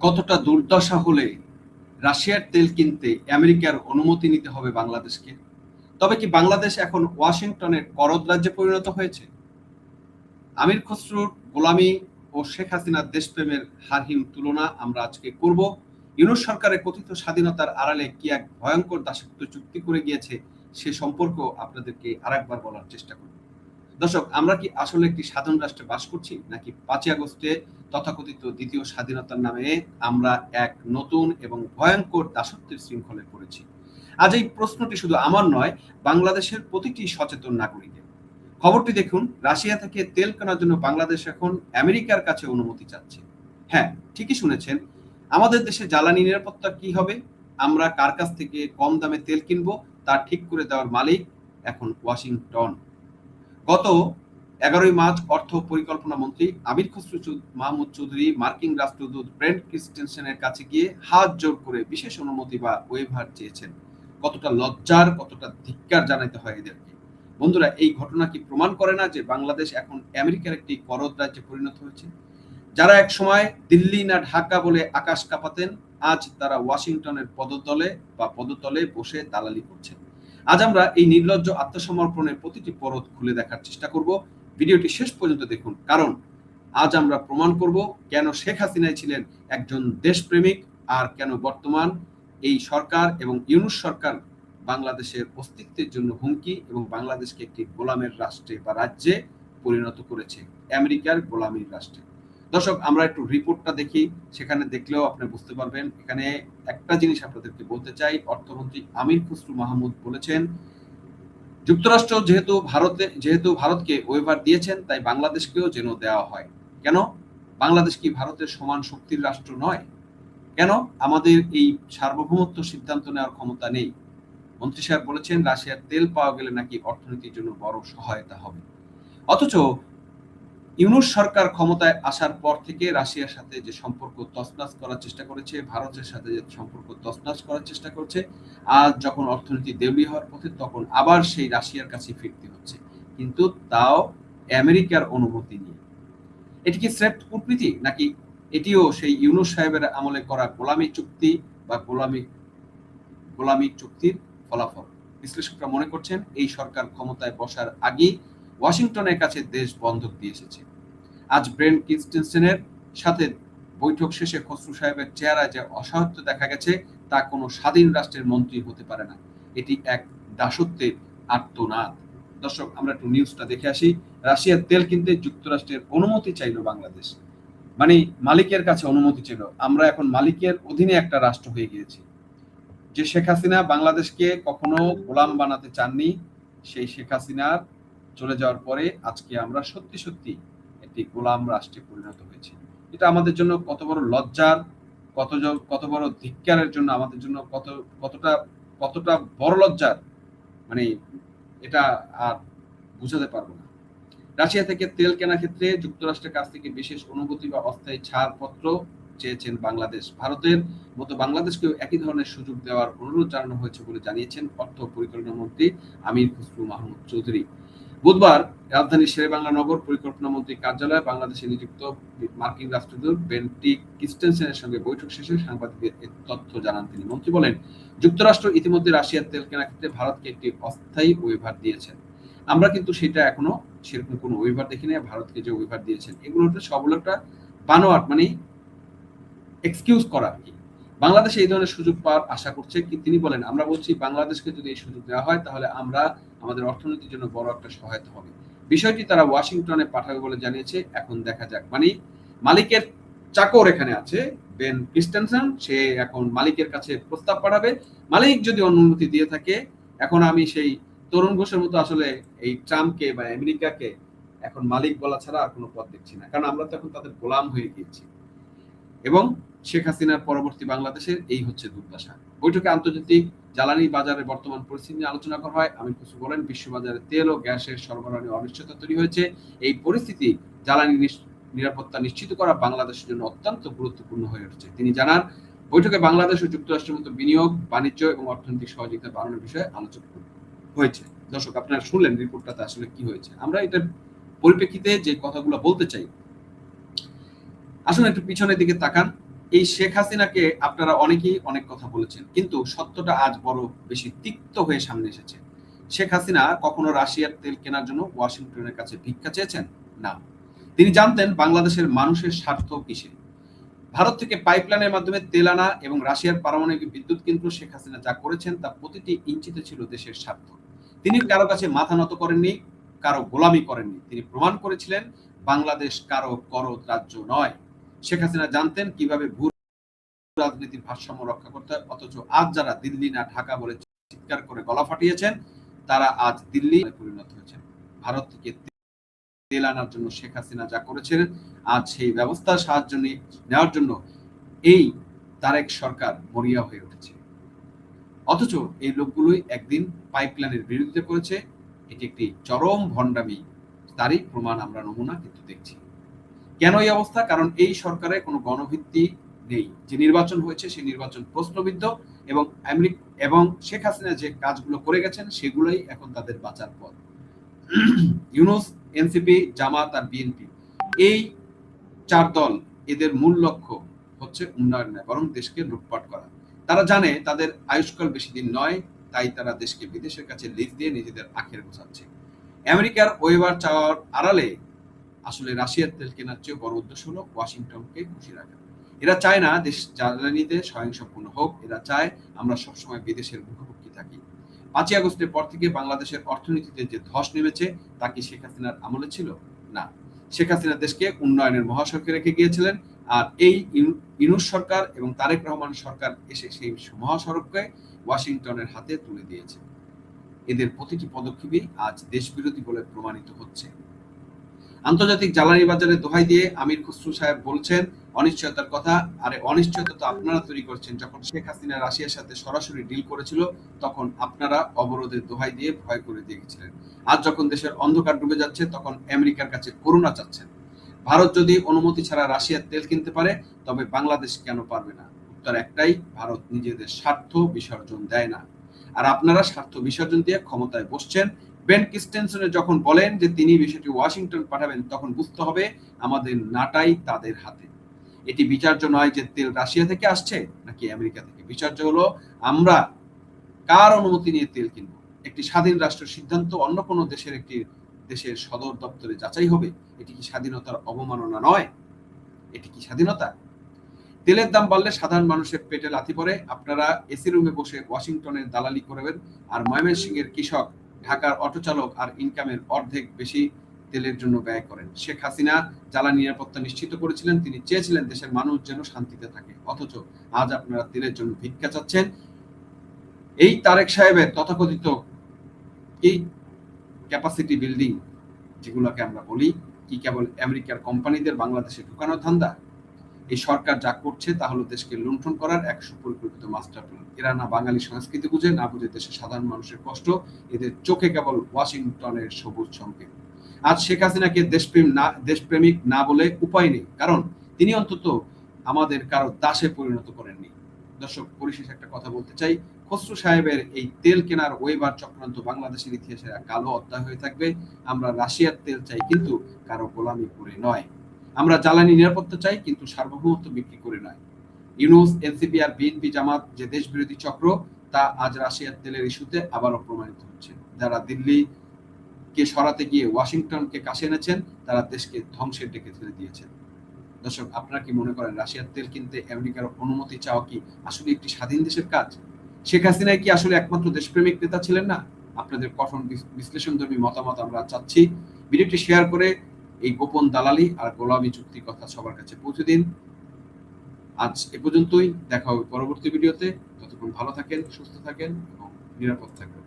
কতটা দুর্দশা হলে রাশিয়ার তেল কিনতে আমেরিকার অনুমতি নিতে হবে বাংলাদেশকে? তবে কি বাংলাদেশ এখন ওয়াশিংটনের করদ রাজ্যে পরিণত হয়েছে? আমির খসরুর গোলামি ও শেখ হাসিনার দেশপ্রেমের হারহীন তুলনা আমরা আজকে করব। ইউনূস সরকারের কথিত স্বাধীনতার আড়ালে কি এক ভয়ঙ্কর দাসত্ব চুক্তি করে গিয়েছে সে সম্পর্ক আপনাদেরকে আরেকবার বলার চেষ্টা করব। দর্শক, আমরা কি আসলে একটি স্বাধীন রাষ্ট্রে বাস করছি, নাকি 5ই আগস্টে তথাকথিত দ্বিতীয় স্বাধীনতার নামে আমরা এক নতুন এবং ভয়ঙ্কর দাসত্বের শৃঙ্খলে পড়েছি? আজ এই প্রশ্নটি শুধু আমার নয়, বাংলাদেশের প্রতিটি সচেতন নাগরিকের। খবরটি দেখুন, রাশিয়া থেকে তেল কেনার জন্য বাংলাদেশ এখন আমেরিকার কাছে অনুমতি চাচ্ছে। হ্যাঁ, ঠিকই শুনেছেন। আমাদের দেশে জ্বালানি নিরাপত্তা কি হবে, আমরা কার কাছ থেকে কম দামে তেল কিনবো, তা ঠিক করে দেওয়ার মালিক এখন ওয়াশিংটন। গত 11ই মার্চ অর্থ পরিকল্পনা মন্ত্রী আমির খসরু মাহমুদ চৌধুরী মার্কিন রাষ্ট্রদূত ব্রেন্ট ক্রিস্টেনসেনের কাছে গিয়ে হাত জোর করে বিশেষ অনুমতি বা ওয়েভার চেয়েছেন। কতটা লজ্জার, কতটা ধিক্কার জানাতে হয় এদেরকে। বন্ধুরা, এই ঘটনা কি প্রমাণ করে না যে বাংলাদেশ এখন আমেরিকার একটি করদ রাজ্যে পরিণত হয়েছে? যারা এক সময় দিল্লি না ঢাকা বলে আকাশ কাঁপাতেন, আজ তারা ওয়াশিংটনের পদতলে বসে দালালি করছেন। আজ আমরা এই নির্লজ্জ আত্মসমর্পণের প্রতিটি পরত খুলে দেখার চেষ্টা করব। ভিডিওটি শেষ পর্যন্ত দেখুন, কারণ আজ আমরা প্রমাণ করব কেন শেখ হাসিনাই ছিলেন একজন দেশপ্রেমিক, আর কেন বর্তমান এই সরকার এবং ইউনূস সরকার বাংলাদেশের অস্তিত্বের জন্য হুমকি এবং বাংলাদেশকে একটি গোলামের রাষ্ট্রে বা রাজ্যে পরিণত করেছে, আমেরিকার গোলামীর রাষ্ট্রে। দর্শক, আমরা একটু রিপোর্টটা দেখি, সেখানে দেখলেও আপনি বুঝতে পারবেন। এখানে একটা জিনিস আপনাদেরকে বলতে চাই, অর্থমন্ত্রী আমির খসরু মাহমুদ বলেছেন, যুক্তরাষ্ট্র যেহেতু ভারতকে ওয়েভার দিয়েছেন, তাই বাংলাদেশকেও যেন দেওয়া হয়। কেন? বাংলাদেশ কি ভারতের সমান শক্তির রাষ্ট্র নয়? কেন আমাদের এই সার্বভৌমত্ব সিদ্ধান্ত নেওয়ার ক্ষমতা নেই? মন্ত্রী সাহেব বলেছেন, রাশিয়ার তেল পাওয়া গেলে নাকি অর্থনীতির জন্য বড় সহায়তা হবে। অথচ ইউনূস সরকার ক্ষমতায় আসার পর থেকে রাশিয়ার সাথে যে সম্পর্ক তছনছ করার চেষ্টা করেছে, ভারতের সাথে যে সম্পর্ক তছনছ করার চেষ্টা করছে, আজ যখন অর্থনীতি দেউলিয়া হওয়ার পথে, তখন আবার সেই রাশিয়ার কাছে ফিরতে হচ্ছে, কিন্তু তাও আমেরিকার অনুমতি নিয়ে। এটি কি স্রেফ কূটনীতি, নাকি এটিও সেই ইউনূস সাহেবের আমলে করা গোলামী চুক্তি বা গোলামী চুক্তির ফলাফল? বিশ্লেষকরা মনে করছেন, এই সরকার ক্ষমতায় বসার আগেই ওয়াশিংটনের কাছে দেশ বন্ধক দিয়ে এসেছে। আজ ব্রেন্ট ক্রিস্টেনসেনের সাথে বৈঠক শেষে খসরু সাহেবের চেহারায় যে অসহায়ত্ব দেখা গেছে, তা কোনো স্বাধীন রাষ্ট্রের মন্ত্রী হতে পারে না। এটি এক দাসত্বের আর্তনাদ। দর্শক, আমরা একটু নিউজটা দেখে আসি। রাশিয়ার তেল কিনতে যুক্তরাষ্ট্রের অনুমতি চাইল বাংলাদেশ, মানে মালিকের কাছে অনুমতি ছিল। আমরা এখন মালিকের অধীনে একটা রাষ্ট্র হয়ে গিয়েছি। যে শেখ হাসিনা বাংলাদেশকে কখনো গোলাম বানাতে চাননি, সেই শেখ হাসিনার চলে যাওয়ার পরে আজকে আমরা সত্যি সত্যি একটি গোলাম রাষ্ট্রে পরিণত হয়েছি। এটা আমাদের জন্য কত বড় লজ্জার, কত বড় ধিক্কারের জন্য, আমাদের জন্য কতটা বড় লজ্জার, মানে এটা আর বুঝাতে পারবো না। রাশিয়া থেকে তেল কেনার ক্ষেত্রে যুক্তরাষ্ট্রের কাছ থেকে বিশেষ অনুমতি বা অস্থায়ী ছাড়পত্র চেয়েছেন বাংলাদেশ। ভারতের মতো বাংলাদেশকেও একই ধরনের সুযোগ দেওয়ার অনুরোধ জানানো হয়েছে বলে জানিয়েছেন অর্থ পরিকল্পনা মন্ত্রী আমির খসরু মাহমুদ চৌধুরী। বুধবার রাজধানীর শেরেবাংলা নগর পরিকল্পনা মন্ত্রী কার্যালয়ে বাংলাদেশে নিযুক্ত মার্কিন রাষ্ট্রদূত বেন্টি ক্রিস্টেনসেনের সঙ্গে বৈঠক শেষে সাংবাদিকদের এই তথ্য জানান তিনি। মন্ত্রী বলেন, যুক্তরাষ্ট্র ইতিমধ্যে রাশিয়ার তেল কেনার ক্ষেত্রে ভারতকে একটি অস্থায়ী ওয়েভার দিয়েছেন। আমরা কিন্তু সেটা এখনো সেরকম কোনো ওয়েভার দেখিনি। ভারতকে যে ওয়েভার দিয়েছেন, এগুলো হচ্ছে সবগুলো একটা বানোয়াট, মানে এক্সকিউজ করা আর কি। বাংলাদেশ এই ধরনের সুযোগ পাওয়ার আশা করছে কি তিনি বলেন, আমরা বলছি বাংলাদেশকে যদি এই সুযোগ দেওয়া হয়, তাহলে আমরা আমাদের অর্থনীতির জন্য বড় একটা সহায়তা হবে। বিষয়টি তারা ওয়াশিংটনে পাঠাবে বলে জানিয়েছে। এখন দেখা যাক, মানে মালিকের চাকর এখানে আছে বেন ক্রিস্টেনসন, সে এখন মালিকের কাছে প্রস্তাব পাঠাবে। মালিক যদি অনুমতি দিয়ে থাকে, এখন আমি সেই তরুণ ঘোষের মতো আসলে এই ট্রাম্পকে বা আমেরিকাকে এখন মালিক বলা ছাড়া আর কোনো পথ দেখছি না, কারণ আমরা তো এখন তাদের গোলাম হয়ে গিয়েছি। এবং শেখ হাসিনার পরবর্তী বাংলাদেশের এই হচ্ছে দুর্দশা। বৈঠকে আন্তর্জাতিক জ্বালানি বাজারের বর্তমান পরিস্থিতি নিয়ে আলোচনা করা হয়। আমির খসরু বলেন, বিশ্ববাজারে তেল ও গ্যাসের সরবরাহ নিয়ে অনিশ্চয়তা তৈরি হয়েছে। এই পরিস্থিতি জ্বালানি নিরাপত্তা নিশ্চিত করা বাংলাদেশের জন্য অত্যন্ত গুরুত্বপূর্ণ হয়ে উঠেছে। তিনি জানান, বৈঠকে বাংলাদেশ ও যুক্তরাষ্ট্রের মতো বিনিয়োগ, বাণিজ্য এবং অর্থনৈতিক সহযোগিতা বাড়ানোর বিষয়ে আলোচনা হয়েছে। দর্শক, আপনারা শুনলেন রিপোর্টটাতে আসলে কি হয়েছে। আমরা এটার পরিপ্রেক্ষিতে যে কথাগুলো বলতে চাই, আসুন একটু পিছনের দিকে তাকান। এই শেখ হাসিনাকে আপনারা অনেকেই অনেক কথা বলেছেন, কিন্তু সত্যটা আজ বড় বেশি তিক্ত হয়ে সামনে এসেছে। শেখ হাসিনা কখনো রাশিয়ার তেল কেনার জন্য ওয়াশিংটনের কাছে ভিক্ষা চেয়েছেন? না। তিনি জানতেন বাংলাদেশের মানুষের স্বার্থ কিসে। ভারত থেকে পাইপলাইনের মাধ্যমে তেল আনা এবং রাশিয়ার পারমাণবিক বিদ্যুৎ কেন্দ্র শেখ হাসিনা যা করেছেন তা প্রতিটি ইঞ্চিতে ছিল দেশের স্বার্থ। তিনি কারো কাছে মাথা নত করেননি, কারো গোলামি করেননি। তিনি প্রমাণ করেছিলেন বাংলাদেশ কারো করদ রাজ্য নয়। শেখ হাসিনা জানতেন কিভাবে ভূ রাজনীতির ভারসাম্য রক্ষা করতে হয়, অথচ আজ যারা দিল্লি না ঢাকা বলে চিৎকার করে গলা ফাটিয়েছেন, তারা আজ দিল্লি পরিণত হয়েছেন। ভারত থেকে তেল আনার জন্য শেখ হাসিনা যা করেছিলেন, আজ সেই ব্যবস্থার সাহায্য নেওয়ার জন্য এই তারেক সরকার মরিয়া হয়ে উঠেছে। অথচ এই লোকগুলোই একদিন পাইপলাইনের বিরোধিতা করেছে। এটি একটি চরম ভণ্ডামি, তারই প্রমাণ আমরা নমুনা কিন্তু দেখছি। কেন এই অবস্থা? কারণ এই সরকারের কোনো গণভিত্তি নেই। যে নির্বাচন হয়েছে সেই নির্বাচন প্রশ্নবিদ্ধ, এবং শেখ হাসিনা যে কাজগুলো করে গেছেন সেগুলোই এখন তাদের বাঁচার পথ। ইউনূস, এনসিপি, জামাত আর বিএনপি, এই চার দল, এদের মূল লক্ষ্য হচ্ছে উন্নয়ন নয়, বরং দেশকে লুটপাট করা। তারা জানে তাদের আয়ুষ্কাল বেশি দিন নয়, তাই তারা দেশকে বিদেশের কাছে লিজ দিয়ে নিজেদের আখের গোছাচ্ছে। আমেরিকার ওয়েবার চাওয়ার আড়ালে আসলে রাশিয়ার তেল কেনার চেয়ে বড় উদ্দেশ্য হলো ওয়াশিংটনকে খুশি রাখা। এরা চায় না দেশ জ্বালানিতে স্বয়ংসম্পূর্ণ হোক, এরা চায় আমরা সবসময় বিদেশের মুখোমুখি থাকি। 5ই আগস্টের পর থেকে বাংলাদেশের অর্থনীতিতে যে ধস নেমেছে তা কি শেখ হাসিনার আমলে ছিল? না। শেখ হাসিনা দেশকে উন্নয়নের মহাসড়কে রেখে গিয়েছিলেন, আর এই ইউনূস সরকার এবং তারেক রহমান সরকার এসে সেই মহাসড়ককে ওয়াশিংটনের হাতে তুলে দিয়েছে। এদের প্রতিটি পদক্ষেপই আজ দেশবিরোধী বলে প্রমাণিত হচ্ছে। আন্তর্জাতিক জ্বালানি বাজারে দোহাই দিয়ে আমির খসরু সাহেব বলছেন অনিশ্চয়তার কথা। আরে অনিশ্চয়তা তো আপনারা তৈরি করছেন। যখন শেখ হাসিনা রাশিয়ার সাথে সরাসরি ডিল করেছিল, তখন আপনারা অবরোধের দোহাই দিয়ে ভয় করে দিয়েছিলেন। আজ যখন দেশের অন্ধকার ডুবে যাচ্ছে, তখন আমেরিকার কাছে করুণা চাচ্ছেন। ভারত যদি অনুমতি ছাড়া রাশিয়ার তেল কিনতে পারে, তবে বাংলাদেশ কেন পারবে না? উত্তর একটাই, ভারত নিজেদের স্বার্থ বিসর্জন দেয় না, আর আপনারা স্বার্থ বিসর্জন দিয়ে ক্ষমতায় বসছেন। বেন ক্রিস্টেনসন যখন বলেন যে তিনি বিষয়টি ওয়াশিংটন পাঠাবেন, তখন বুঝতে হবে আমাদের নাটাই তাদের হাতে। এটি বিচার্য নয় যে তেল রাশিয়া থেকে আসছে নাকি আমেরিকা থেকে। বিচার্য হলো আমরা কার অনুমতি নিয়ে তেল কিনবো। একটি স্বাধীন রাষ্ট্রের সিদ্ধান্ত অন্য কোনো দেশের সদর দপ্তরে যাচাই হবে। এটি কি স্বাধীনতার অবমাননা নয়? এটি কি স্বাধীনতা? তেলের দাম বাড়লে সাধারণ মানুষের পেটে লাথি পড়ে। আপনারা এসি রুমে বসে ওয়াশিংটনের দালালি করবেন, আর ময়মনসিংহের কৃষক, ঢাকার অটো চালক আর ইনকামের অর্ধেক বেশি তেলের জন্য ব্যয় করেন। শেখ হাসিনা জ্বালানি নিরাপত্তা নিশ্চিত করেছিলেন, তিনি চেয়েছিলেন দেশের মানুষ যেন শান্তিতে থাকে। অথচ আজ আপনারা তেলের জন্য ভিক্ষা চাচ্ছেন। এই তারেক সাহেবের তথাকথিত কি ক্যাপাসিটি বিল্ডিং, যেগুলোকে আমরা বলি, কি কেবল আমেরিকার কোম্পানিদের বাংলাদেশে ঢুকানোর ধান্দা? এই সরকার যা করছে তা হলো দেশকে লুণ্ঠন করার এক সুপরিকল্পিত মাস্টার প্ল্যান। এরা না বাঙালি সংস্কৃতি বুঝে, না বুঝে দেশের সাধারণ মানুষের কষ্ট। এদের চোখে কেবল ওয়াশিংটনের সবুজ সংকেত। আজ শেখ হাসিনাকে দেশপ্রেমিক না বলে উপায় নেই, কারণ তিনি অন্তত আমাদের কারো দাসে পরিণত করেননি। দর্শক, পরিশেষে একটা কথা বলতে চাই, খসরু সাহেবের এই তেল কেনার ওয়েবার চক্রান্ত বাংলাদেশের ইতিহাসে কালো অধ্যায় হয়ে থাকবে। আমরা রাশিয়ার তেল চাই, কিন্তু কারো গোলামি করে নয়। আমরা জ্বালানি নিরাপত্তা চাই, কিন্তু সার্বভৌমত্ব বিক্রি করে নয়। ইউনূস, এনসিপি আর বিএনপি জামাত যে দেশ বিরোধী চক্র, তা আজ রাশিয়ার তেলের ইস্যুতে আবারও প্রমাণিত হচ্ছে। যারা দিল্লিকে সরাতে গিয়ে ওয়াশিংটনকে কাছে এনেছেন, তারা দেশকে ধ্বংসের ডেকে ঠেলে দিয়েছেন। দর্শক, আপনারা কি মনে করেন রাশিয়ার তেল কিনতে আমেরিকার অনুমতি চাওয়া কি আসলে একটি স্বাধীন দেশের কাজ? শেখ হাসিনা কি আসলে একমাত্র দেশপ্রেমিক নেতা ছিলেন না? আপনাদের কঠোর বিশ্লেষণধর্মী মতামত আমরা চাচ্ছি। ভিডিওটি শেয়ার করে এই গোপন দালালি আর গোলামি চুক্তির কথা সবার কাছে পৌঁছে দিন। আজ এ পর্যন্তই, দেখা হবে পরবর্তী ভিডিওতে। ততক্ষণ ভালো থাকেন, সুস্থ থাকেন এবং নিরাপদ থাকবেন।